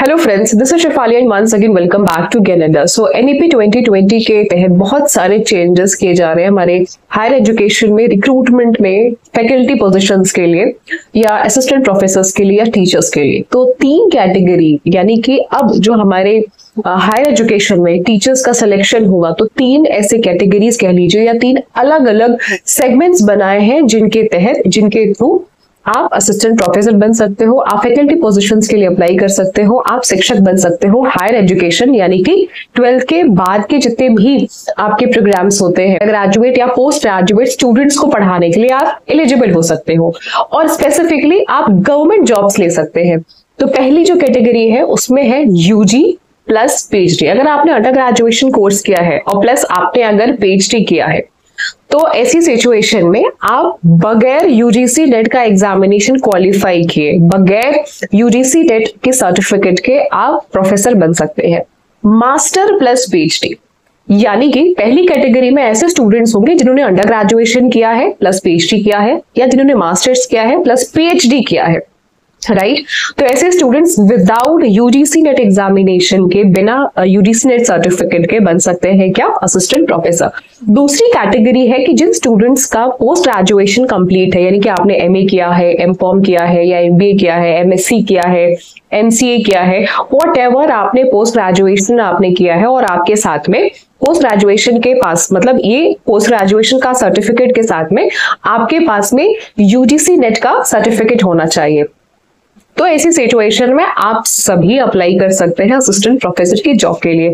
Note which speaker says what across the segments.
Speaker 1: Hello friends, this is Shefali and once again welcome back to Canada. So NEP 2020 के तहत बहुत सारे changes किए जा रहे हैं हमारे हायर एजुकेशन में, रिक्रूटमेंट में, फैकल्टी पोजीशंस के लिए या असिस्टेंट प्रोफेसर्स के लिए या टीचर्स के लिए। तो 3 कैटेगरी यानी कि अब जो हमारे हायर एजुकेशन में टीचर्स का सिलेक्शन हुआ तो 3 ऐसे कैटेगरीज कह लीजिए या 3 अलग अलग सेगमेंट्स बनाए हैं जिनके थ्रू आप असिस्टेंट प्रोफेसर बन सकते हो, आप फैकल्टी पोजीशंस के लिए अप्लाई कर सकते हो, आप शिक्षक बन सकते हो। हायर एजुकेशन यानी कि 12th के बाद के जितने भी आपके प्रोग्राम्स होते हैं, ग्रेजुएट या पोस्ट ग्रेजुएट स्टूडेंट्स को पढ़ाने के लिए आप एलिजिबल हो सकते हो और स्पेसिफिकली आप गवर्नमेंट जॉब्स ले सकते हैं। तो पहली जो कैटेगरी है उसमें है यूजी प्लस पीएचडी। अगर आपने अंडर ग्रेजुएशन कोर्स किया है और प्लस आपने अगर पीएचडी किया है तो ऐसी सिचुएशन में आप बगैर यूजीसी नेट का एग्जामिनेशन क्वालिफाई किए, बगैर यूजीसी नेट के सर्टिफिकेट के आप प्रोफेसर बन सकते हैं। मास्टर प्लस पीएचडी यानी कि पहली कैटेगरी में ऐसे स्टूडेंट्स होंगे जिन्होंने अंडर ग्रेजुएशन किया है प्लस पीएचडी किया है या जिन्होंने मास्टर्स किया है प्लस पीएचडी किया है, राइट। तो ऐसे students without UGC net examination के, बिना यूजीसी नेट सर्टिफिकेट के बन सकते हैं क्या, असिस्टेंट प्रोफेसर। दूसरी कैटेगरी है कि जिन स्टूडेंट्स का पोस्ट ग्रेजुएशन कंप्लीट है, यानी कि आपने एमए किया है, एमकॉम किया है या एमबीए किया है, एमएससी किया है, एमसीए किया है, व्हाटएवर आपने पोस्ट ग्रेजुएशन आपने किया है और आपके साथ में पोस्ट ग्रेजुएशन के पास, मतलब ये पोस्ट ग्रेजुएशन का सर्टिफिकेट के साथ में आपके पास में यूजीसी नेट का सर्टिफिकेट होना चाहिए। तो ऐसी सिचुएशन में आप सभी अप्लाई कर सकते हैं असिस्टेंट प्रोफेसर की जॉब के लिए।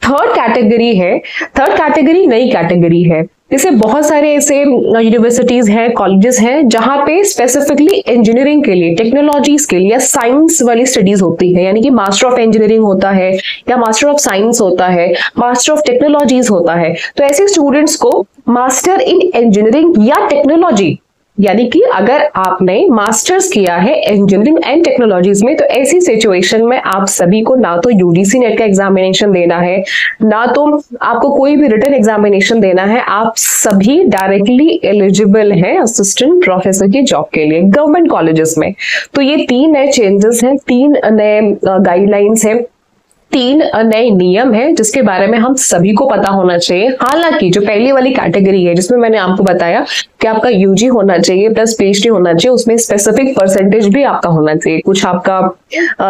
Speaker 1: थर्ड कैटेगरी नई कैटेगरी है। जैसे बहुत सारे ऐसे यूनिवर्सिटीज हैं, कॉलेजेस हैं जहां पे स्पेसिफिकली इंजीनियरिंग के लिए, टेक्नोलॉजीज के लिए या साइंस वाली स्टडीज होती है, यानी कि मास्टर ऑफ इंजीनियरिंग होता है या मास्टर ऑफ साइंस होता है, मास्टर ऑफ टेक्नोलॉजीज होता है। तो ऐसे स्टूडेंट्स को मास्टर इन इंजीनियरिंग या टेक्नोलॉजी, यानी कि अगर आपने मास्टर्स किया है इंजीनियरिंग एंड टेक्नोलॉजीज में, तो ऐसी सिचुएशन में आप सभी को ना तो यूजीसी नेट का एग्जामिनेशन देना है, ना तो आपको कोई भी रिटन एग्जामिनेशन देना है। आप सभी डायरेक्टली एलिजिबल हैं असिस्टेंट प्रोफेसर की जॉब के लिए गवर्नमेंट कॉलेजेस में। तो ये 3 नए चेंजेस हैं, 3 नए गाइडलाइंस हैं, 3 नए नियम है जिसके बारे में हम सभी को पता होना चाहिए। हालांकि जो पहली वाली कैटेगरी है जिसमें मैंने आपको बताया कि आपका यूजी होना चाहिए प्लस पीएचडी होना चाहिए, उसमें स्पेसिफिक परसेंटेज भी आपका होना चाहिए। कुछ आपका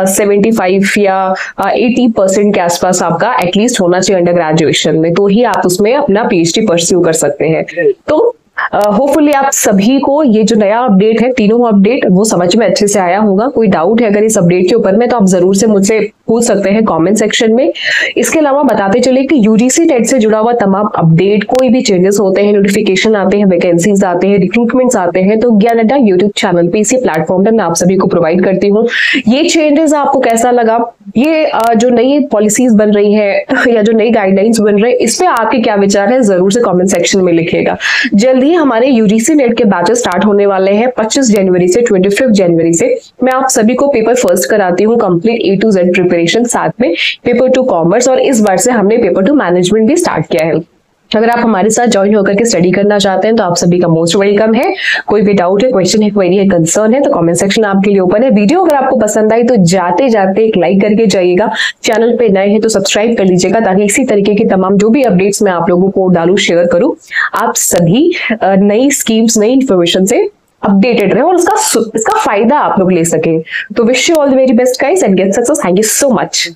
Speaker 1: 75 या 80% के आसपास आपका एटलीस्ट होना चाहिए अंडर ग्रेजुएशन में, तो ही आप उसमें अपना पीएचडी परस्यू कर सकते हैं। तो होपफुली आप सभी को ये जो नया अपडेट है, तीनों अपडेट वो समझ में अच्छे से आया होगा। कोई डाउट है अगर इस अपडेट के ऊपर में तो आप जरूर से मुझसे पूछ सकते हैं कमेंट सेक्शन में। इसके अलावा बताते चले कि यूजीसी नेट से जुड़ा हुआ तमाम अपडेट, कोई भी चेंजेस होते हैं, नोटिफिकेशन आते हैं, वैकेंसीज आते हैं, रिक्रूटमेंट्स आते हैं, तो ज्ञानअड्डा यूट्यूब चैनल पे, इसी प्लेटफॉर्म पर मैं आप सभी को प्रोवाइड करती हूँ। ये चेंजेस आपको कैसा लगा, ये जो नई पॉलिसीज बन रही है या जो नई गाइडलाइंस बन रहे हैं, इस पे आपके क्या विचार है जरूर से कॉमेंट सेक्शन में लिखिएगा। जल्दी हमारे यूजीसी नेट के बैचेस स्टार्ट होने वाले हैं 25 जनवरी से 25 जनवरी से। मैं आप सभी को पेपर फर्स्ट कराती हूँ, complete A to Z preparation, साथ में पेपर 2 कॉमर्स, और इस बार से हमने पेपर 2 मैनेजमेंट भी स्टार्ट किया है। अगर आप हमारे साथ ज्वाइन होकर के स्टडी करना चाहते हैं तो आप सभी का मोस्ट वेलकम है। कोई भी डाउट है, क्वेश्चन है, क्वेरी है, कंसर्न है तो कमेंट सेक्शन आपके लिए ओपन है। वीडियो अगर आपको पसंद आई तो जाते जाते एक लाइक करके जाइएगा। चैनल पे नए हैं तो सब्सक्राइब कर लीजिएगा ताकि इसी तरीके की तमाम जो भी अपडेट्स मैं आप लोगों को डालूं, शेयर करूं, आप सभी नई स्कीम्स, नई इन्फॉर्मेशन से अपडेटेड रहे और इसका फायदा आप लोग ले सके। तो wish you all the very best guys and get success. Thank you so much.